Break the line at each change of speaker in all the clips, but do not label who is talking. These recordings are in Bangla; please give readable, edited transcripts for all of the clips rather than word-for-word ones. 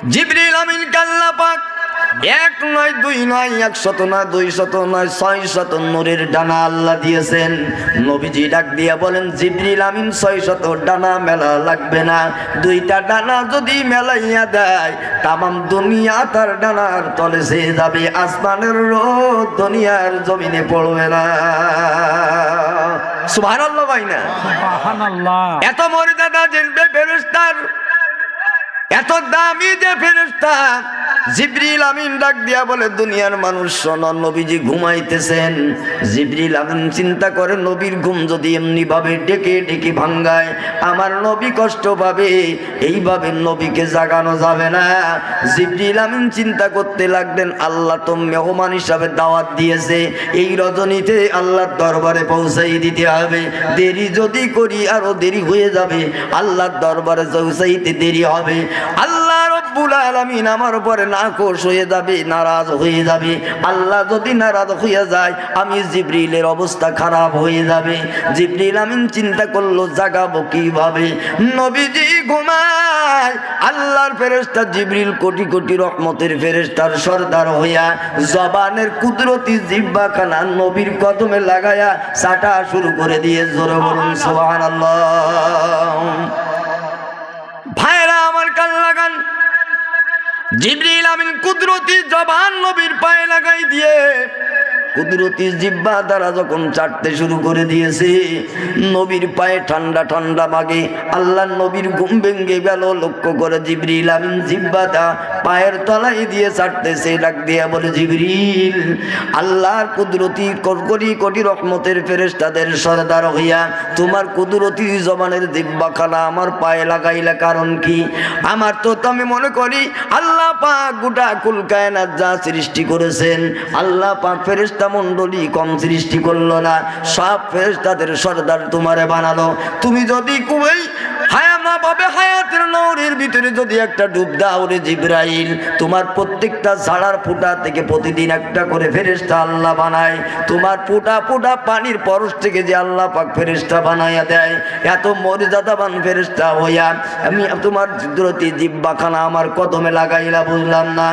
জিবরিল আমিনকে আল্লাহ পাক এক নয় দুই নয় 100 নয় 200 নয় 600 নূরের ডানা আল্লাহ দিয়েছেন। নবীজি ডাক দিয়া বলেন, জিবরিল আমিন 600 ডানা মেলা লাগবে না, দুইটা ডানা যদি মেলাইয়া দেয় তামাম দুনিয়া তার ডানার তলে সে যাবে, আসমানের রোদ দুনিয়ার জমিনে পড়বে না। সুবহানাল্লাহ ভাই না
সুবহানাল্লাহ।
এত মর্যাদা জিনবে ফেরেশতার, এত দামি যে ফেরেশতা। জিবরিল আমিন ডাক দিয়া বলে, দুনিয়ার মানুষ শোনো, নবীজি ঘুমাইতেছেন। জিবরিল আমিন চিন্তা করে, নবীর ঘুম যদি এমনি ভাবে ডেকে ডেকে ভাঙ্গায় আমার নবী কষ্ট পাবে, এইভাবে নবীকে জাগানো যাবে না। জিবরিল আমিন চিন্তা করতে লাগলেন, আল্লাহ তো মেহমান হিসাবে দাওয়াত দিয়েছে, এই রজনীতে আল্লাহর দরবারে পৌঁছাই দিতে হবে, দেরি যদি করি আরো দেরি হয়ে যাবে, আল্লাহর দরবারে পৌঁছাইতে দেরি হবে, আল্লাহ রব্বুল আলামিন আমার উপরে নাখোশ হয়ে যাবে, নারাজ হয়ে যাবে। আল্লাহ যদি নারাজ হয়ে যায় আমি জিবরিলের অবস্থা খারাপ হয়ে যাবে। জিবরিল আমিন চিন্তা করলো, জাগাবো কিভাবে? নবীজি ঘুমায়, আল্লাহর ফেরেশতা জিবরিল কোটি কোটি রহমতের ফেরেশতার সরদার হইয়া জবানের কুদরতি জিহ্বাখানা নবীর কদমে লাগায়া চাটা শুরু করে দিয়ে জোরে বলুন সুবহানাল্লাহ। ভাইরা আমার কান লাগান, জিবরিল আমিন কুদরতি জবান নবীর পায়ে লাগাই দিয়ে কুদরতি জিহ্বা দ্বারা যখন চাটতে শুরু করে দিয়েছে, নবীর পায়ে ঠান্ডা ঠান্ডা লাগে। আল্লাহ নবীর ঘুম ভেঙে গেল, লক্ষ্য করে জিবরিল আমিন জিহ্বাটা পায়ের তলায় দিয়ে চাটতেছে। ডাক দিয়া বলে, জিবরিল, আল্লাহর কুদরতি কোটি কোটি রহমতের ফেরেশতাদের সরদার হইয়া তোমার কুদরতি জবানের জিহ্বাখানা আমার পায়ে লাগাইলা কারণ কি? আমার তো আমি মনে করি আল্লাহ পাক গোটা কুল কায়নাত যা সৃষ্টি করেছেন, আল্লাহ পাক ফেরেশতা মণ্ডলী কম সৃষ্টি করলো না, সব ফেরেশতাদের সরদার তোমারে বানালো। তুমি যদি কুই হায়ামাভাবে হায়াতের নূরের ভিতরে যদি একটা ডুব দাও রে জিবরাইল, তোমার প্রত্যেকটা ঝাড়ার ফুটা থেকে প্রতিদিন একটা করে ফেরেশতা আল্লাহ বানায়। তোমার ফুটা ফুটা পানির পরশ থেকে যে আল্লাহ পাক ফেরেশতা বানাইয়া দেয়, এত মর্যাদাবান ফেরেশতা হইয়া আমি তোমার কুদরতি জিহ্বাখানা আমার কদমে লাগাইলা, বুঝলাম না।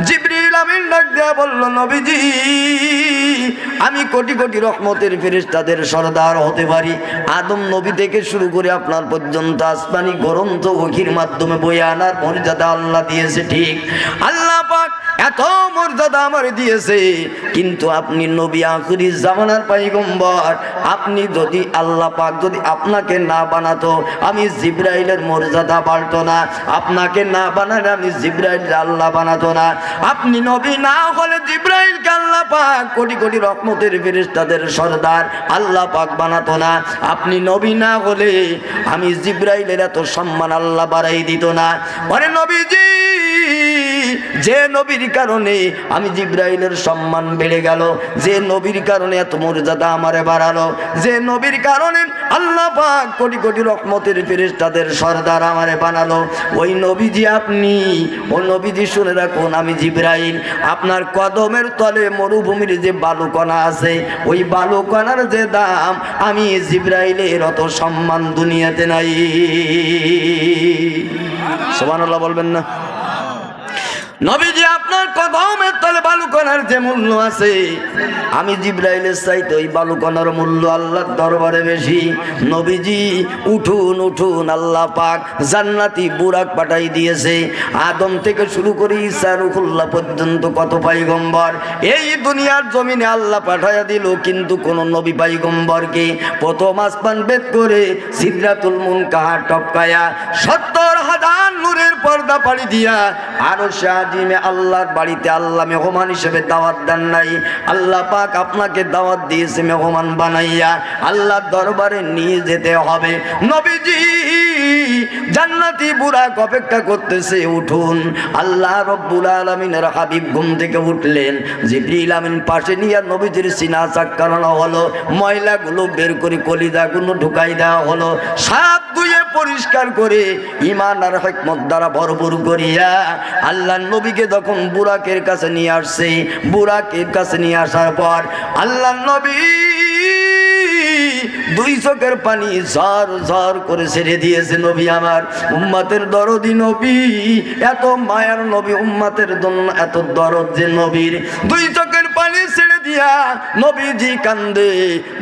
জিবরিল আমিন ডাক দিয়া বলল, নবীজি, আমি কোটি কোটি রহমতের ফেরেশতাদের সরদার হতে পারি, আদম নবী থেকে শুরু করে আপনার পর্যন্ত আসমানি গ্রন্থ ওহীর মাধ্যমে বয়ে আনার মর্যাদা আল্লাহ দিয়েছে, ঠিক। আল্লাহ পাক এত মর্যাদা আমার দিয়েছে, কিন্তু আপনি নবী আখিরি জামানার পয়গম্বর, আপনি যদি আল্লাহ পাক যদি আপনাকে না বানাতো আমি জিবরাইলের মর্যাদা বাড়তো না, আপনাকে না বানালে আমি জিবরাইল আল্লাহ বানাতো না, আপনি নবী না হলে জিবরাইলকে আল্লাহ পাক কোটি কোটি রহমতের ফেরেশতাদের সরদার আল্লাহ পাক বানাতো না, আপনি নবী না হলে আমি জিবরাইলের এত সম্মান আল্লাহ বাড়াই দিত না। আরে নবীজি, যে নবীর কারণে আমি জিবরাইলের সম্মান বেড়ে গেল, যে নবীর কারণে এত মর্যাদা আমারে বাড়ালো, যে নবীর কারণে আল্লাহ পাক কোটি কোটি রহমতের ফেরেশতাদের সরদার আমারে বানালো, ওই নবীজি আপনি। ও নবীজি শুনে রাখুন, আমি জিবরাইল, আপনার কদমের তলে মরুভূমির যে বালুকণা আছে, ওই বালুকণার যে দাম আমি জিবরাইলের অত সম্মান দুনিয়াতে নাই। সুবহানাল্লাহ বলবেন না? নবীজি আপনার কদমের তলে বালুকণার যে মূল্য আছে, আমি জিবরাইলের চাইতে ওই বালুকণার মূল্য আল্লাহর দরবারে বেশি। নবীজি উঠুন উঠুন, আল্লাহ পাক জান্নাতি বুরাক পাঠাই দিয়েছে। আদম থেকে শুরু করে ঈসা রূহুল্লাহ পর্যন্ত কত পয়গম্বর এই দুনিয়ার জমিনে আল্লাহ পাঠাইয়া দিল, কিন্তু কোন নবী পয়গম্বরকে প্রথম আসমান ভেদ করে সিদরাতুল মুনতাহা টপকায়া 70,000 নূরের পর্দা পাড়ি দিয়া আরো শাহিমে আল্লাহর বাড়িতে আল্লাহ মেহমান হিসেবে দাওয়াত দেন নাই। আল্লাহ পাক আপনাকে দাওয়াত দিয়েছে মেহমান বানাইয়া আল্লাহর দরবারে নিয়ে যেতে হবে। নবীজি জান্নাতি বুরাক অপেক্ষা করতেছে, উঠুন। আল্লাহ রব্বুল আলামিনের হাবিব ঘুম থেকে উঠলেন, জিবরিল আমিন পাশে নিয়ে নবীজির সিনা চাক করানো হলো, ময়লাগুলো বের করে কলিজাগুলো ঢুকাই দেওয়া হলো, সাত ধুয়ে পরিষ্কার করে ঈমান আর হিকমত দ্বারা ভরপুর করিয়া আল্লাহ নবীকে যখন বুরাকের কাছে নিয়ে আসছে, বুরাকের কাছে নিয়ে আসার পর আল্লাহ নবী দুই চোখের পানি ঝর ঝর করে ছেড়ে দিয়েছে নবী আমার, উম্মতের দরদি নবী, এত মায়ার নবী, উম্মতের জন্য এত দরদ যে নবীর দুই চোখের পানি ছেড়ে দিয়া নবীজি কান্দে,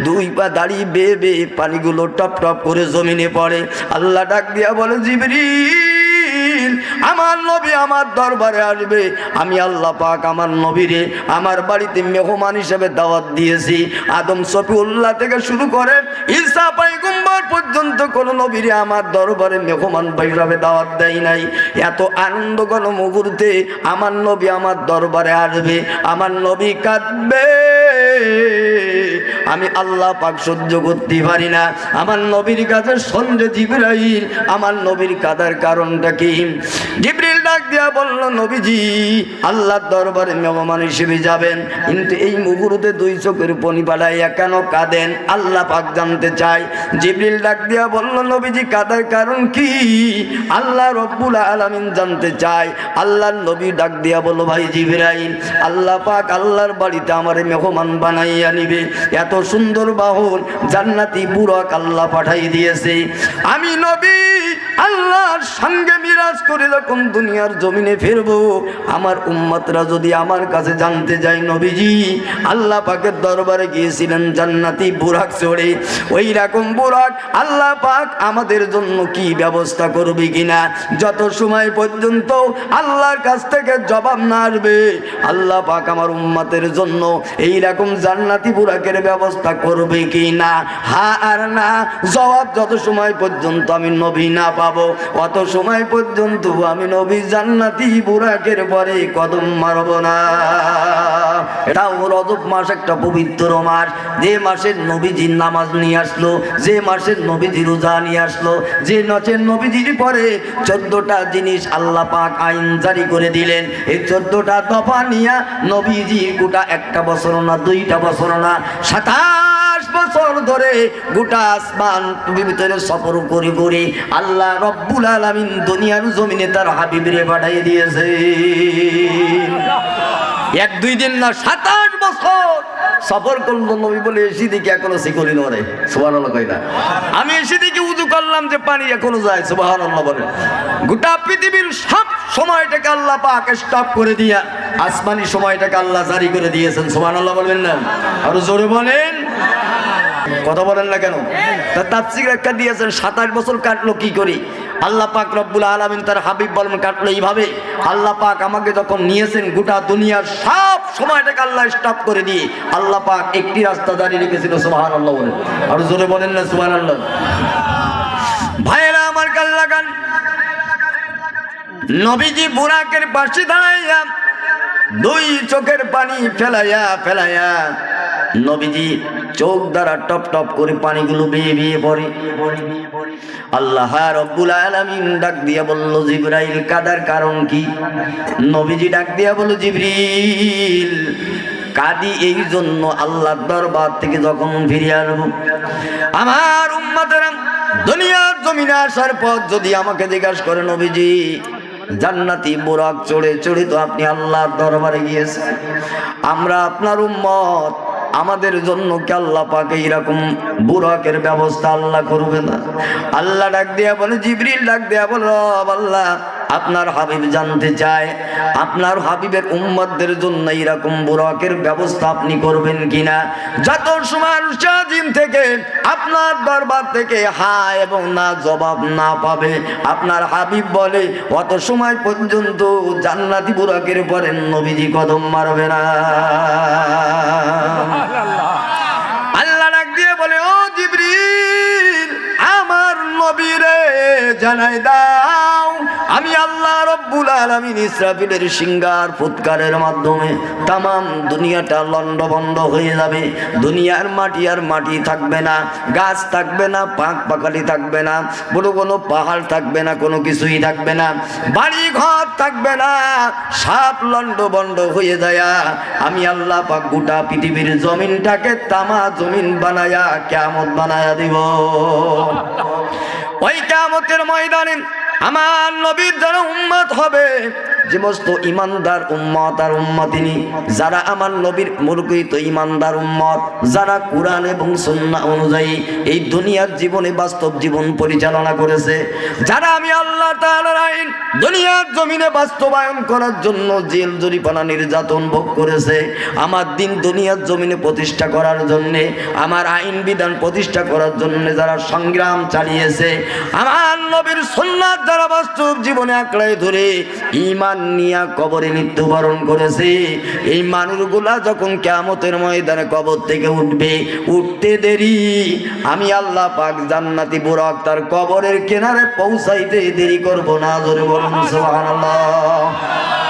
দুই পা দাড়ি বেয়ে বেয়ে পানিগুলো টপ টপ করে জমিনে পড়ে। আল্লাহ ডাক দিয়া বলে, জিবরিল, আমার নবী আমার দরবারে আসবে। আমি আল্লাহ পাক আমার নবীরে আমার বাড়িতে মেহমান হিসেবে দাওয়াত দিয়েছি। আদম সফিউল্লাহ থেকে শুরু করে ঈসা পয়গম্বর পর্যন্ত কোন নবীরে আমার দরবারে মেহমান হিসেবে দাওয়াত দেয় নাই। এত আনন্দ কোন মুহূর্তে আমার নবী আমার দরবারে আসবে, আমার নবী কাঁদবে, আমি আল্লাহ পাক সহ্য করতে পারি না। আমার নবীর কাছে সন্ধ্যে জিবরাইল, আমার নবীর কাদার কারণটা কি? জিবরিল ডাক দিয়া বলল, নবীজি আল্লাহর দরবারে মেহমান হিসেবে যাবেন, কিন্তু এই মুহূর্তে দুই চোখের পানি বাড়াইয়া কেন কাঁদেন? আল্লাহ পাক জানতে চায়। জিবরিল ডাক দিয়া বলল, নবীজি কাদার কারণ কি? আল্লাহ রব্বুল আলামিন জানতে চায়। আল্লাহর নবী ডাক দিয়া বলল, ভাই জিবরাইল, আল্লাহ পাক আল্লাহর বাড়িতে আমারে মেহমান বানাইয়া নিবে, এত সুন্দর বাহন জান্নাতি বুরাক আল্লাহ পাঠাই দিয়েছে। আমি নবী আল্লাহর সঙ্গে মিরাজ করে যখন দুনিয়ার জমিনে ফিরবো, আমার উম্মতরা যদি আমার কাছে জানতে যায় নবীজি আল্লাহ পাকের দরবারে গিয়েছিলেন জান্নাতি বুরাক চড়ে, ওই রকম বুরাক আল্লাহ পাক আমাদের জন্য কি ব্যবস্থা করবে কিনা, যত সময় পর্যন্ত আল্লাহর কাছ থেকে জবাব না আসবে আল্লাহ পাক আমার উম্মতের জন্য এই রকম জান্নাতি বুরাকের ব্যবস্থা করবে কি না? হ্যাঁ আর না জবাব যত সময় পর্যন্ত আমি নবী না পাবো, অত সময় পর্যন্ত আমি নবী জান্নাতি বুরাকের পরে কদম মারব না। এটাও রজব মাস একটা পবিত্র মাস, যে মাসের নবীজির নামাজ নিয়ে আসলো, যে মাসের নবীজি রোজা নিয়ে আসলো, যে মাসের নবীজির পরে 14টা জিনিস আল্লাহ পাক আইন জারি করে দিলেন। এই 14টা দফা নিয়ে নবীজি গোটা একটা বছর না, 2টা বছর না, 27 বছর ধরে গোটা আসমান ভিতরে সফর করে করে আল্লাহ রব্বুল আলামিন দুনিয়ার জমিনে তার হাবিবরে পাঠিয়ে দিয়েছে। 1-2 দিন না, 27 বছর সফর করলো নবী বলে, এসি দিকে এখনো শিকলি নড়ে, সুবহানাল্লাহ কই না? আমি এসি দিকে উযু করলাম যে পানি এখনো যায়, সুবহানাল্লাহ বলে। গোটা পৃথিবীর সব সময়টাকে আল্লাহ পাক স্টপ করে দিয়া আসমানি সময়টাকে আল্লাহ জারি করে দিয়েছেন, সুবহানাল্লাহ বলবেন না? আর জোরে বলেন, কথা বলেন না কেন? তার তাফসীর একটা দিয়েছেন 27 বছর কাটলো কি করে? আল্লাহ পাক রব্বুল আলামিন তার হাবিব বলেন কাটলো এইভাবে, আল্লাহ পাক আমাকে যখন নিয়েছেন গোটা দুনিয়ার সব সময়টাকে আল্লাহ স্টপ করে দিয়ে আল্লাহ পাক একটি রাস্তা দাঁড়িয়ে রেখেছিল, সুবহানাল্লাহ বলেন। আর জোরে বলেন না সুবহানাল্লাহ? ভাইয়েরা আমার কাল লাগান, নবীজি বুরাকের পাশে দাঁড়াইয়া দুই চোখের পানি ফেলাইয়া ফেলাইয়া নবীজি চোখ দ্বারা টপ টপ করে পানিগুলো বেয়ে বেয়ে পড়ে। আল্লাহ রব্বুল আলামিন ডাক দিয়া বলল, জিবরাইল কাদার কারণ কি? নবীজি ডাক দিয়া বলল, জিবরিল কাঁদি এই জন্য আল্লাহর দরবার থেকে যখন ফিরে আসবো, আমার উম্মতেরা দুনিয়ার জমিনে আসার পর যদি আমাকে জিজ্ঞাসা করে, নবীজি জান্নাতি বুরাক চড়ে চড়ে তো আপনি আল্লাহর দরবারে গিয়েছেন, আমরা আপনার উম্মত, আমাদের জন্য কি আল্লাহ পাক এইরকম বুরাকের ব্যবস্থা আল্লাহ করবে না? আল্লাহ ডাক দিয়া বলে, জিবরিল ডাক দিয়া বলে, আল্লাহ আপনার হাবিব জানতে চায় আপনার হাবিবের উম্মতদের জন্য এইরকম বুরাকের ব্যবস্থা আপনি করবেন কিনা। যত সময় দিন থেকে আপনার দরবার থেকে হ্যাঁ এবং না জবাব না পাবে আপনার হাবিব বলে, অত সময় পর্যন্ত জান্নাতি বুরাকের পরে নবীজি কদম মারবে না। আল্লাহ ডাক দিয়ে বলে, ও জিবরিল আমার নবীরে জানাই দাও, আমি আল্লাহ রব্বুল আলামিন ইসরাফিলের সিংহার ফুৎকারের মাধ্যমে তামাম দুনিয়াটা লন্ডভন্ড হয়ে যাবে। দুনিয়ার মাটি আর মাটি থাকবে না, গাছ থাকবে না, পাক পাকালি থাকবে না, বড় কোনো পাহাড় থাকবে না, কোনো কিছুই থাকবে না, বাড়ি ঘর থাকবে না, সব লন্ডভন্ড হয়ে যায়। আমি আল্লাহ পাক গোটা পৃথিবীর জমিনটাকে তামা জমিন বানায়া কিয়ামত বানায়া দিব। ওই কিয়ামতের ময়দানে আমার নবীর যারা উম্মত হবে যে সমস্ত ইমানদার উম্মত আর উম্মতিনী যারা আমার নবীর মুরগিত ইমানদার উম্মত, যারা কুরআন এবং সুন্নাহ অনুযায়ী এই দুনিয়ার জীবনে বাস্তব জীবন পরিচালনা করেছে, যারা আমি আল্লাহ তাআলার আইন দুনিয়ার জমিনে বাস্তবায়ন করার জন্য জেল জরিমানা নির্যাতন ভোগ করেছে, আমার দিন দুনিয়ার জমিনে প্রতিষ্ঠা করার জন্যে, আমার আইন বিধান প্রতিষ্ঠা করার জন্য যারা সংগ্রাম চালিয়েছে, আমার নবীর সুন্নাত যারা বাস্তব জীবনে আঁকড়ায় ধরে ঈমান নিয়া কবরে মৃত্যুবরণ করেছে, এই মানুষগুলা যখন কিয়ামতের ময়দানে কবর থেকে উঠবে, উঠতে দেরি আমি আল্লাহ পাক জান্নাতি বুরাক তার কবরের কিনারে পৌঁছাইতে দেরি করব না। জোরে বলুন সুবহানাল্লাহ।